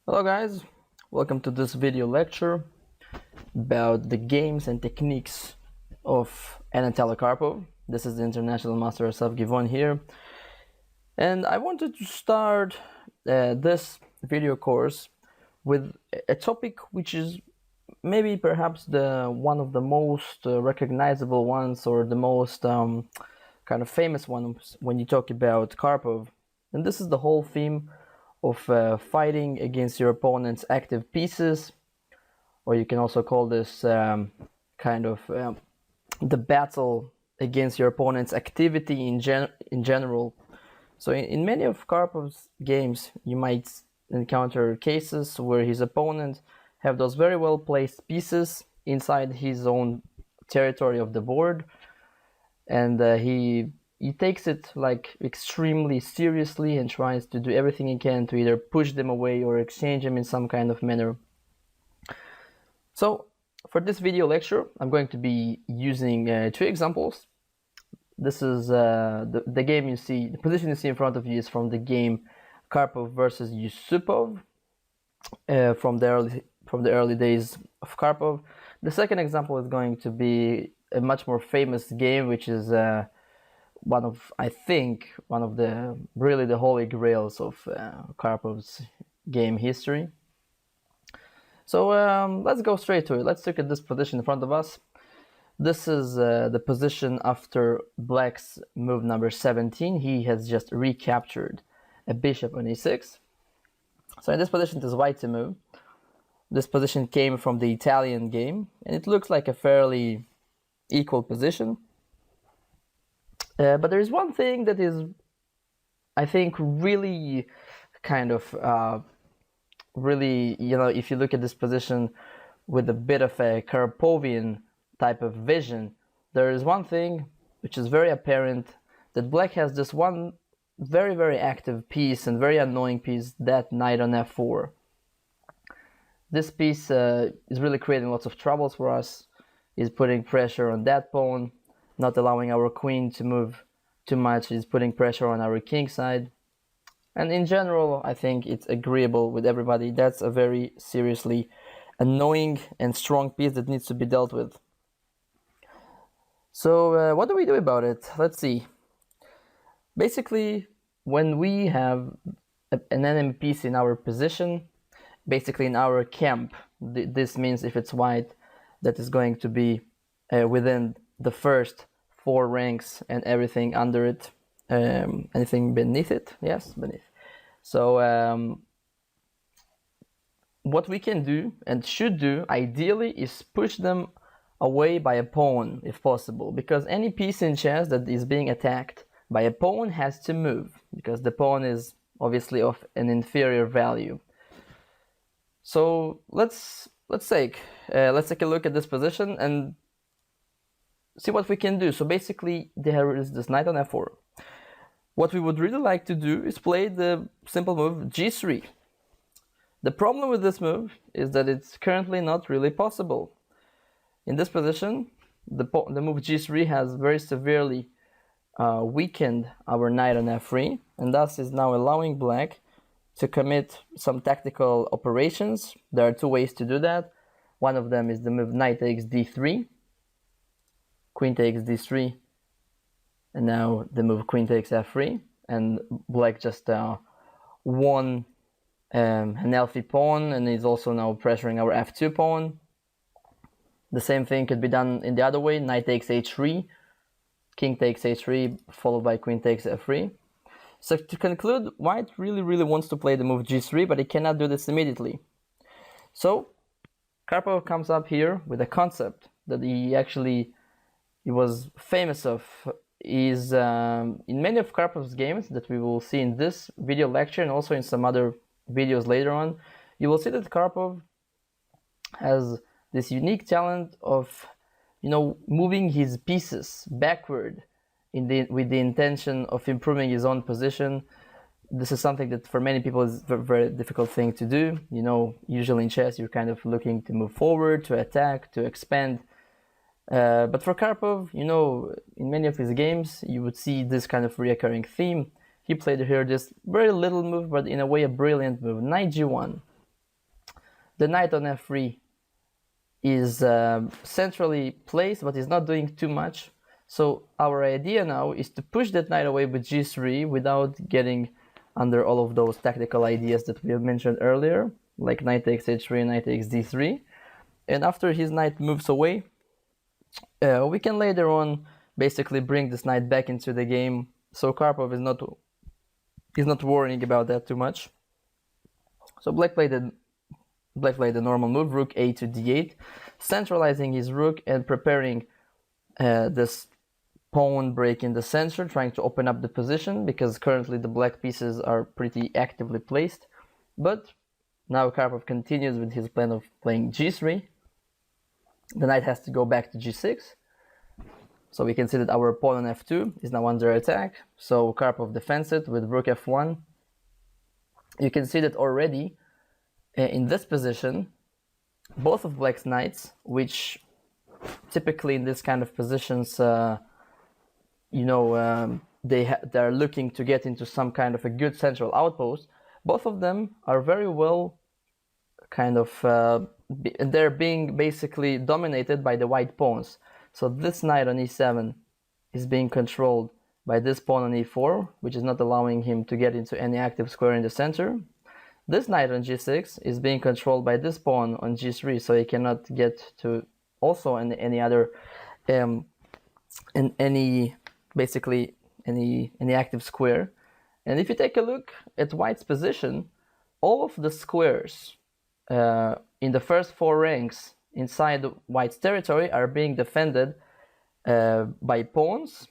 Hello guys, welcome to this video lecture about the games and techniques of Anatoly Karpov. This is the International Master of Self-Givon here, and I wanted to start this video course with a topic which is maybe perhaps the one of the most recognizable ones, or the most kind of famous ones when you talk about Karpov, and this is the whole theme of fighting against your opponent's active pieces, or you can also call this the battle against your opponent's activity in general. So in many of Karpov's games, you might encounter cases where his opponent have those very well placed pieces inside his own territory of the board, and he takes it like extremely seriously and tries to do everything he can to either push them away or exchange them in some kind of manner. So for this video lecture, I'm going to be using two examples. This is the game you see, the position you see in front of you is from the game Karpov versus Yusupov from the early days of Karpov. The second example is going to be a much more famous game, which is one of the really the holy grails of Karpov's game history. So let's go straight to it. Let's look at this position in front of us. This is the position after Black's move number 17. He has just recaptured a bishop on e6. So in this position, it is white to move. This position came from the Italian game, and it looks like a fairly equal position. But there is one thing that is, I think, really kind of, if you look at this position with a bit of a Karpovian type of vision, there is one thing which is very apparent, that Black has this one very, very active piece and very annoying piece, that knight on f4. This piece is really creating lots of troubles for us. Is putting pressure on that pawn, not allowing our queen to move too much, is putting pressure on our king side. And in general, I think it's agreeable with everybody. That's a very seriously annoying and strong piece that needs to be dealt with. So what do we do about it? Let's see. Basically, when we have an enemy piece in our position, basically in our camp, this means if it's white, that is going to be within the first 4 ranks and everything under it, anything beneath it, yes, beneath. So what we can do and should do ideally is push them away by a pawn if possible, because any piece in chess that is being attacked by a pawn has to move, because the pawn is obviously of an inferior value. So let's take a look at this position and see what we can do. So basically, there is this knight on f4. What we would really like to do is play the simple move g3. The problem with this move is that it's currently not really possible. In this position, the move g3 has very severely weakened our knight on f3, and thus is now allowing Black to commit some tactical operations. There are 2 ways to do that. One of them is the move knight takes d3, queen takes d3, and now the move queen takes f3, and Black just won an healthy pawn, and is also now pressuring our f2 pawn. The same thing could be done in the other way, knight takes h3, king takes h3, followed by queen takes f3. So to conclude, white really wants to play the move g3, but he cannot do this immediately. So Karpov comes up here with a concept that he was famous of. Is in many of Karpov's games that we will see in this video lecture and also in some other videos later on, you will see that Karpov has this unique talent of, moving his pieces backward with the intention of improving his own position. This is something that for many people is a very difficult thing to do. Usually in chess, you're kind of looking to move forward, to attack, to expand. But for Karpov, in many of his games, you would see this kind of reoccurring theme. He played here this very little move, but in a way a brilliant move, knight g1. The knight on f3 is centrally placed, but is not doing too much. So our idea now is to push that knight away with g3 without getting under all of those tactical ideas that we have mentioned earlier, like knight takes h3, knight takes d3. And after his knight moves away, we can later on basically bring this knight back into the game. So Karpov is not worrying about that too much. So Black played the normal move, rook a to d8, centralizing his rook and preparing this pawn break in the center, trying to open up the position, because currently the black pieces are pretty actively placed. But now Karpov continues with his plan of playing g3. The knight has to go back to g6. So we can see that our pawn on f2 is now under attack. So Karpov defends it with rook f1. You can see that already in this position, both of black's knights, which typically in this kind of positions, they're looking to get into some kind of a good central outpost. Both of them are very well they're being basically dominated by the white pawns. So this knight on e7 is being controlled by this pawn on e4, which is not allowing him to get into any active square in the center. This knight on g6 is being controlled by this pawn on g3, so he cannot get to also any other any active square. And if you take a look at white's position, all of the squares in the first 4 ranks inside white's territory are being defended by pawns,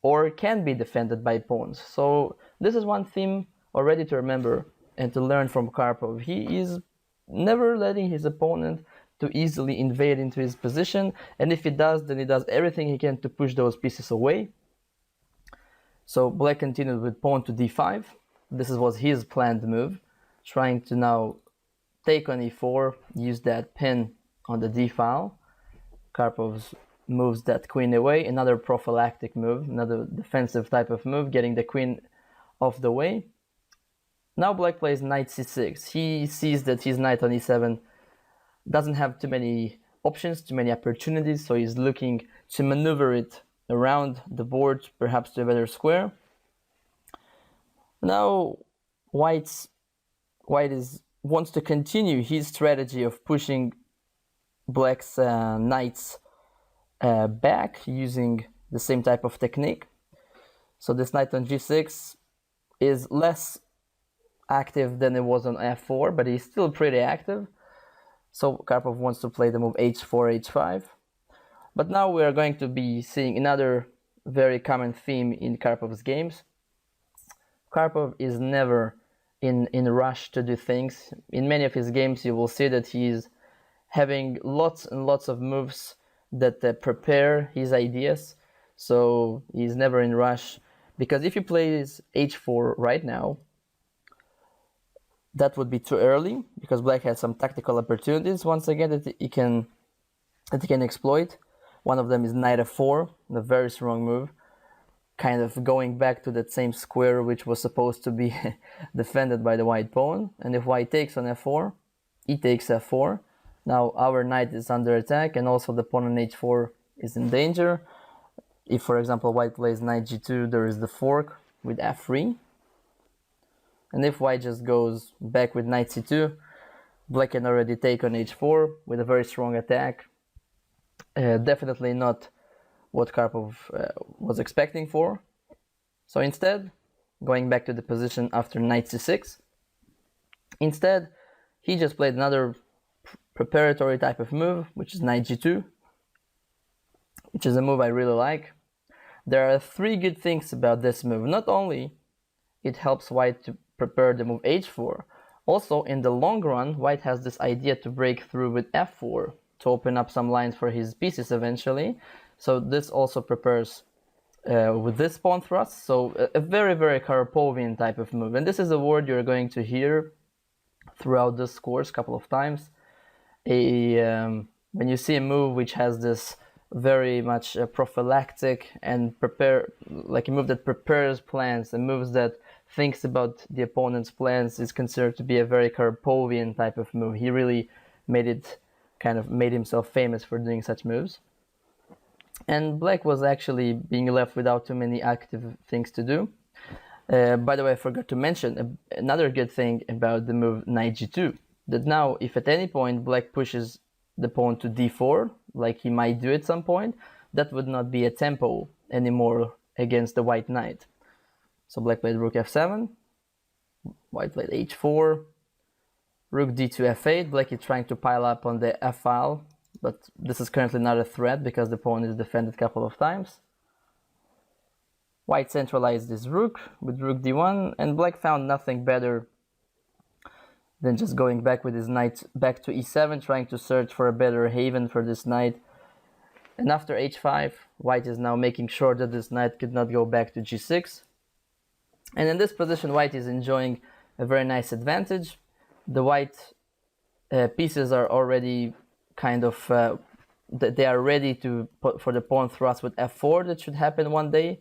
or can be defended by pawns. So this is one theme already to remember and to learn from Karpov. He is never letting his opponent to easily invade into his position, and if he does, then he does everything he can to push those pieces away. So black continued with pawn to d5. This was his planned move, trying to now take on e4, use that pin on the d file. Karpov moves that queen away, another prophylactic move, another defensive type of move, getting the queen off the way. Now black plays knight c6. He sees that his knight on e7 doesn't have too many options, too many opportunities, so he's looking to maneuver it around the board, perhaps to a better square. Now white wants to continue his strategy of pushing black's knights back using the same type of technique. So this knight on g6 is less active than it was on f4, but he's still pretty active. So Karpov wants to play the move h4, h5. But now we are going to be seeing another very common theme in Karpov's games. Karpov is never in a rush to do things. In many of his games you will see that he's having lots and lots of moves that prepare his ideas. So he's never in rush, because if he plays h4 right now, that would be too early, because black has some tactical opportunities once again that he can exploit. One of them is knight f4, a very strong move, kind of going back to that same square which was supposed to be defended by the white pawn. And if white takes on f4, he takes f4. Now our knight is under attack, and also the pawn on h4 is in danger. If, for example, white plays knight g2, there is the fork with f3. And if white just goes back with knight c2, black can already take on h4 with a very strong attack. Definitely not what Karpov was expecting for. So instead, going back to the position after knight c6, instead he just played another preparatory type of move, which is knight g2, which is a move I really like. There are 3 good things about this move. Not only it helps white to prepare the move h4, also in the long run white has this idea to break through with f4 to open up some lines for his pieces eventually. So this also prepares with this pawn thrust. So a very, very Karpovian type of move. And this is a word you're going to hear throughout this course a couple of times. When you see a move which has this very much prophylactic and like a move that prepares plans, and moves that thinks about the opponent's plans is considered to be a very Karpovian type of move. He really made himself famous for doing such moves. And black was actually being left without too many active things to do. By the way, I forgot to mention another good thing about the move knight g2, that now if at any point black pushes the pawn to d4, like he might do at some point, that would not be a tempo anymore against the white knight. So black played rook f7, white played h4, rook d2 f8. Black is trying to pile up on the f file, but this is currently not a threat because the pawn is defended a couple of times. White centralized his rook with rook d1, and black found nothing better than just going back with his knight back to e7, trying to search for a better haven for this knight. And after h5, white is now making sure that this knight could not go back to g6. And in this position, white is enjoying a very nice advantage. The white pieces are already they are ready to put for the pawn thrust with f4 that should happen one day.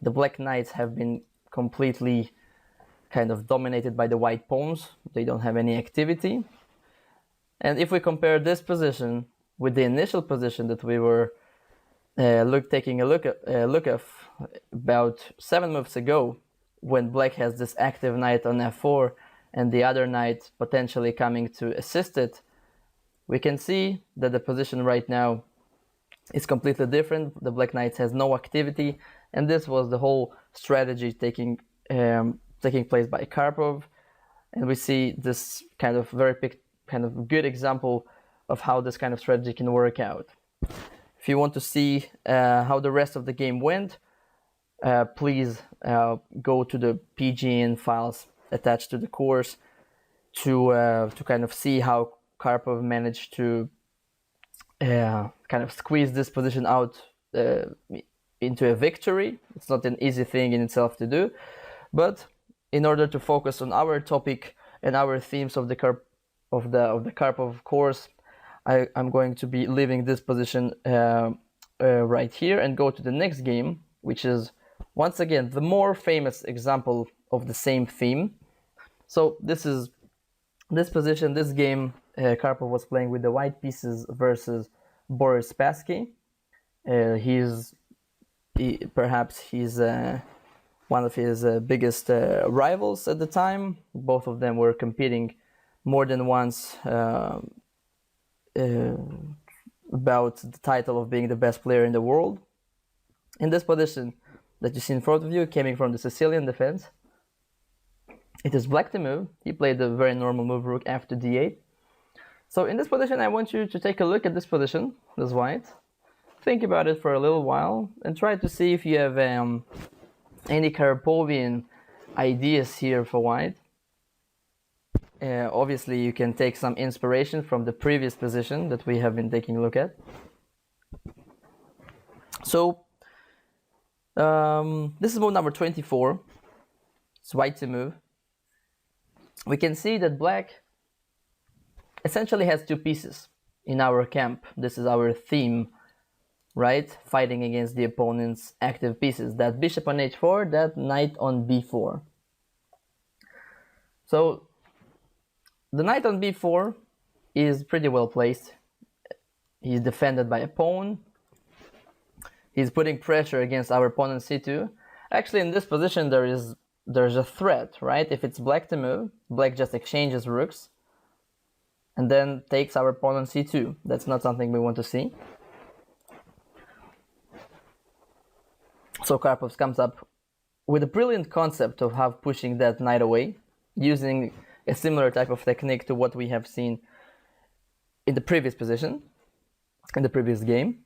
The black knights have been completely kind of dominated by the white pawns. They don't have any activity. And if we compare this position with the initial position that we were taking a look at about 7 moves ago, when black has this active knight on f4 and the other knight potentially coming to assist it, we can see that the position right now is completely different. The black knight has no activity, and this was the whole strategy taking place by Karpov. And we see this kind of good example of how this kind of strategy can work out. If you want to see how the rest of the game went, please go to the PGN files attached to the course to kind of see how Karpov managed to kind of squeeze this position out into a victory. It's not an easy thing in itself to do, but in order to focus on our topic and our themes of the Karpov course, I'm going to be leaving this position right here and go to the next game, which is once again the more famous example of the same theme. So this game, Karpov was playing with the white pieces versus Boris Spassky. Perhaps he's one of his biggest rivals at the time. Both of them were competing more than once about the title of being the best player in the world. In this position that you see in front of you, coming from the Sicilian defense, it is black to move. He played a very normal move, rook f to d8. So in this position, I want you to take a look at this position, this white. Think about it for a little while and try to see if you have any Karpovian ideas here for white. Obviously, you can take some inspiration from the previous position that we have been taking a look at. So this is move number 24. It's white to move. We can see that black essentially has two pieces in our camp. This is our theme, right? Fighting against the opponent's active pieces. That bishop on h4, that knight on b4. So the knight on b4 is pretty well placed. He's defended by a pawn. He's putting pressure against our pawn on c2. Actually, in this position, there's a threat, right? If it's black to move, black just exchanges rooks and then takes our pawn on c2. That's not something we want to see. So Karpov comes up with a brilliant concept of how pushing that knight away, using a similar type of technique to what we have seen in the previous position, in the previous game.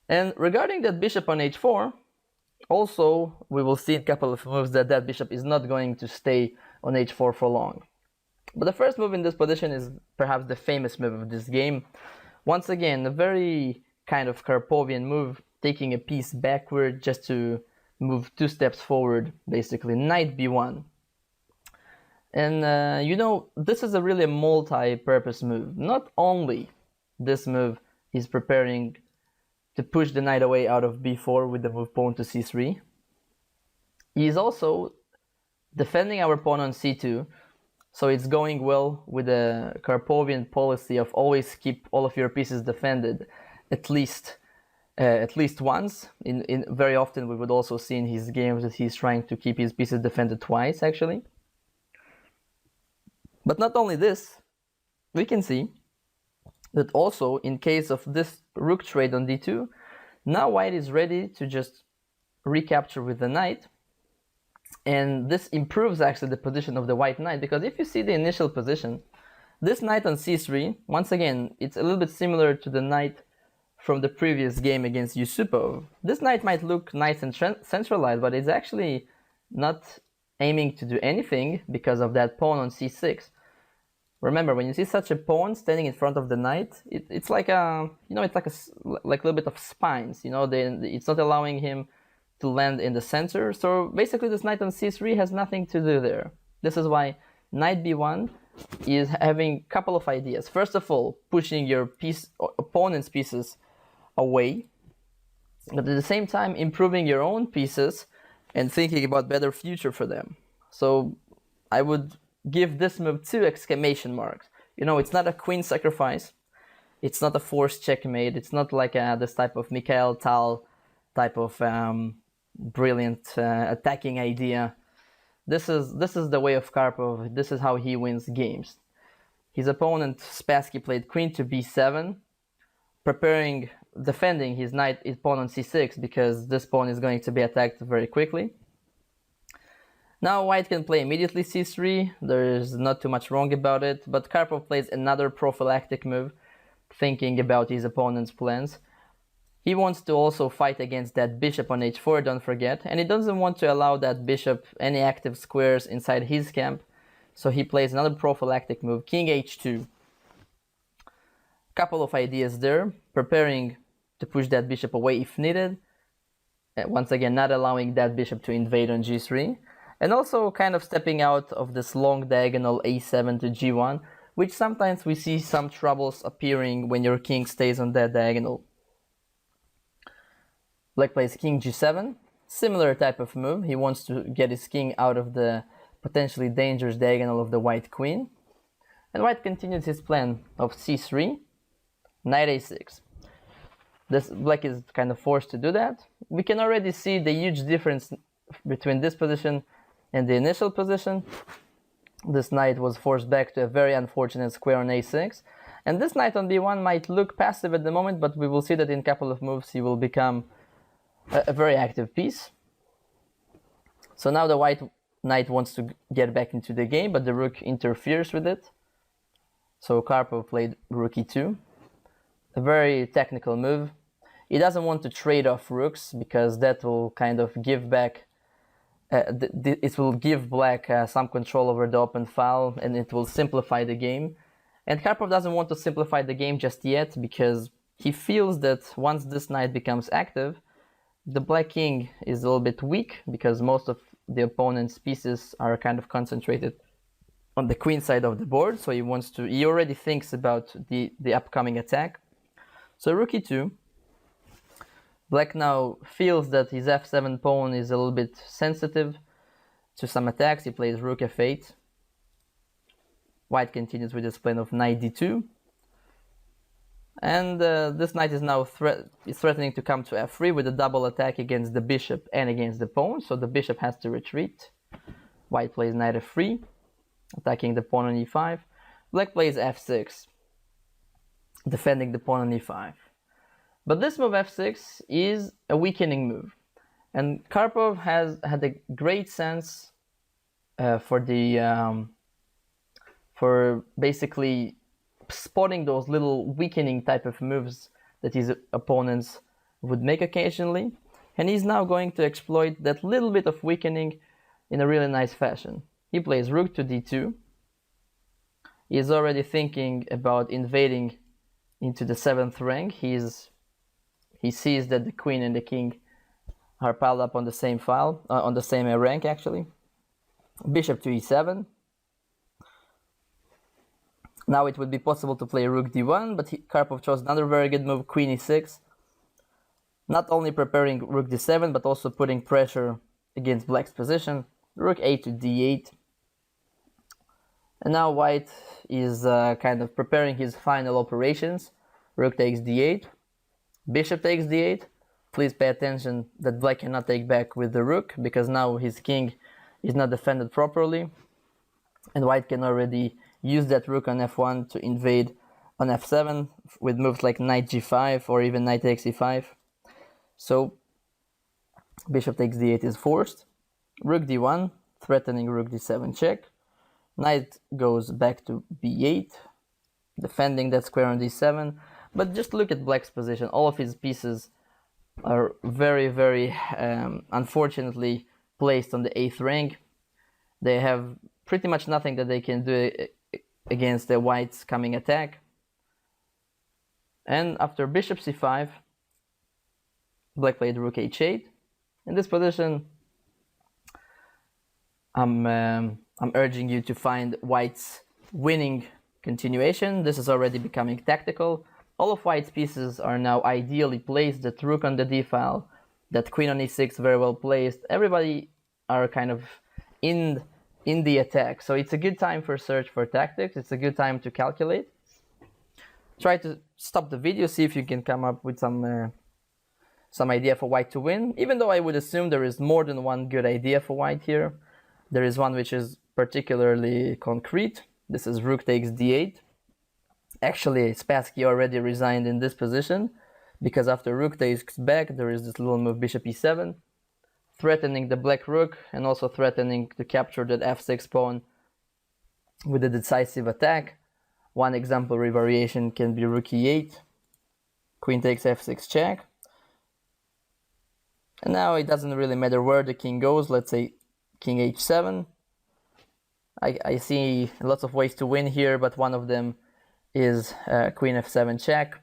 And regarding that bishop on h4, also we will see in a couple of moves that bishop is not going to stay on h4 for long. But the first move in this position is perhaps the famous move of this game. Once again, a very kind of Karpovian move, taking a piece backward just to move 2 steps forward, basically, knight b1. And this is really a multi-purpose move. Not only this move is preparing to push the knight away out of b4 with the move pawn to c3, he is also defending our pawn on c2. So it's going well with the Karpovian policy of always keep all of your pieces defended at least once. In very often we would also see in his games that he's trying to keep his pieces defended twice actually. But not only this, we can see that also in case of this rook trade on d2, now white is ready to just recapture with the knight. And this improves actually the position of the white knight, because if you see the initial position, this knight on c3, once again, it's a little bit similar to the knight from the previous game against Utsu. This knight might look nice and centralized, but it's actually not aiming to do anything because of that pawn on c6. Remember, when you see such a pawn standing in front of the knight, it's like a, it's like a little bit of spines, it's not allowing him to land in the center. So basically this knight on c3 has nothing to do there. This is why knight b1 is having a couple of ideas. First of all, pushing your opponent's pieces away, but at the same time improving your own pieces and thinking about better future for them. So I would give this move 2 exclamation marks. It's not a queen sacrifice, it's not a forced checkmate, it's not like this type of Mikhail Tal type of brilliant attacking idea. This is the way of Karpov. This is how he wins games. His opponent Spassky played queen to b7, defending his pawn on c6, because this pawn is going to be attacked very quickly. Now white can play immediately c3. There is not too much wrong about it, but Karpov plays another prophylactic move, thinking about his opponent's plans. He wants to also fight against that bishop on h4, don't forget, and he doesn't want to allow that bishop any active squares inside his camp, so he plays another prophylactic move, king h2. Couple of ideas there, preparing to push that bishop away if needed, once again not allowing that bishop to invade on g3, and also kind of stepping out of this long diagonal a7 to g1, which sometimes we see some troubles appearing when your king stays on that diagonal. Black plays king g7, similar type of move. He wants to get his king out of the potentially dangerous diagonal of the white queen. And white continues his plan of c3, knight a6. Black is kind of forced to do that. We can already see the huge difference between this position and the initial position. This knight was forced back to a very unfortunate square on a6. And this knight on b1 might look passive at the moment, but we will see that in a couple of moves he will become a very active piece. So now the white knight wants to get back into the game, but the rook interferes with it. So Karpov played rook e2, a very technical move. He doesn't want to trade off rooks, because that will kind of give back, it will give black some control over the open file, and it will simplify the game. And Karpov doesn't want to simplify the game just yet, because he feels that once this knight becomes active, the black king is a little bit weak, because most of the opponent's pieces are kind of concentrated on the queen side of the board. So he already thinks about the upcoming attack. So rook e2. Black now feels that his f7 pawn is a little bit sensitive to some attacks. He plays rook f8. White continues with his plan of knight d2. And this knight is now threatening to come to f3 with a double attack against the bishop and against the pawn. So the bishop has to retreat. White plays knight f3, attacking the pawn on e5. Black plays f6, defending the pawn on e5. But this move f6 is a weakening move. And Karpov has had a great sense for basically spotting those little weakening type of moves that his opponents would make occasionally, and he's now going to exploit that little bit of weakening in a really nice fashion. He plays rook to d2. He is already thinking about invading into the 7th rank. He sees that the queen and the king are piled up on the same file, on the same rank actually. Bishop to e7. Now it would be possible to play rook d1, but Karpov chose another very good move, queen e6. Not only preparing rook d7, but also putting pressure against black's position. rook a to d8. And now white is kind of preparing his final operations. Rook takes d8, bishop takes d8. Please pay attention that black cannot take back with the rook, because now his king is not defended properly, and white can already use that rook on f1 to invade on f7 with moves like knight g5 or even knight takes e5. So bishop takes d8 is forced. Rook d1, threatening rook d7 check. Knight goes back to b8, defending that square on d7. But just look at black's position. All of his pieces are very, very unfortunately placed on the 8th rank. They have pretty much nothing that they can do against the white's coming attack. And after bishop c5, black played rook h8. In this position, I'm urging you to find white's winning continuation. This is already becoming tactical. All of white's pieces are now ideally placed. That rook on the d file, that queen on e6 very well placed. Everybody are kind of in the attack. So it's a good time for search for tactics. It's a good time to calculate. Try to stop the video, see if you can come up with some idea for white to win. Even though I would assume there is more than one good idea for white here, there is one which is particularly concrete. This is rook takes d8. Actually, Spassky already resigned in this position, because after rook takes back, there is this little move bishop e7, threatening the black rook and also threatening to capture that f6 pawn with a decisive attack. One exemplary variation can be rook e8, queen takes f6 check. And now it doesn't really matter where the king goes. Let's say king h7. I see lots of ways to win here, but one of them is queen f7 check,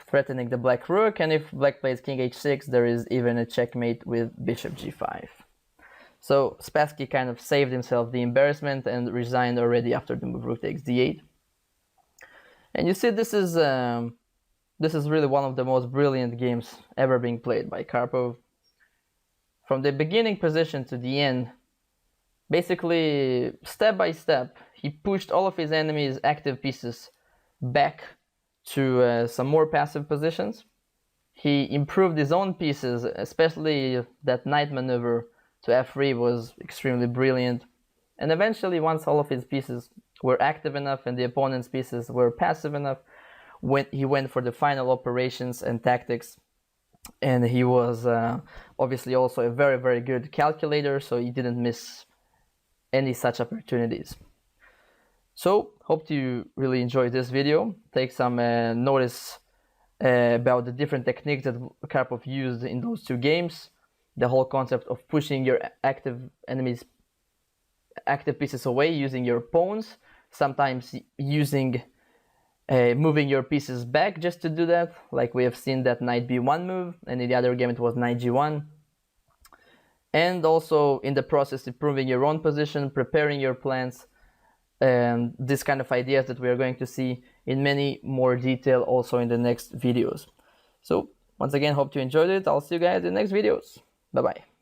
threatening the black rook, and if black plays king h6, there is even a checkmate with bishop g5. So Spassky kind of saved himself the embarrassment and resigned already after the move rook takes d8. And you see, this is really one of the most brilliant games ever being played by Karpov. From the beginning position to the end, basically step by step, he pushed all of his enemies' active pieces back to some more passive positions. He improved his own pieces, especially that knight maneuver to f3 was extremely brilliant. And eventually, once all of his pieces were active enough and the opponent's pieces were passive enough, he went for the final operations and tactics. And he was obviously also a very, very good calculator, so he didn't miss any such opportunities. So, hope you really enjoyed this video. Take some notice about the different techniques that Karpov used in those two games. The whole concept of pushing your active enemies' active pieces away using your pawns, sometimes using moving your pieces back just to do that, like we have seen that knight b1 move, and in the other game it was knight g1. And also in the process improving your own position, preparing your plans, and this kind of ideas that we are going to see in many more detail also in the next videos. So once again, hope you enjoyed it. I'll see you guys in the next videos. Bye bye.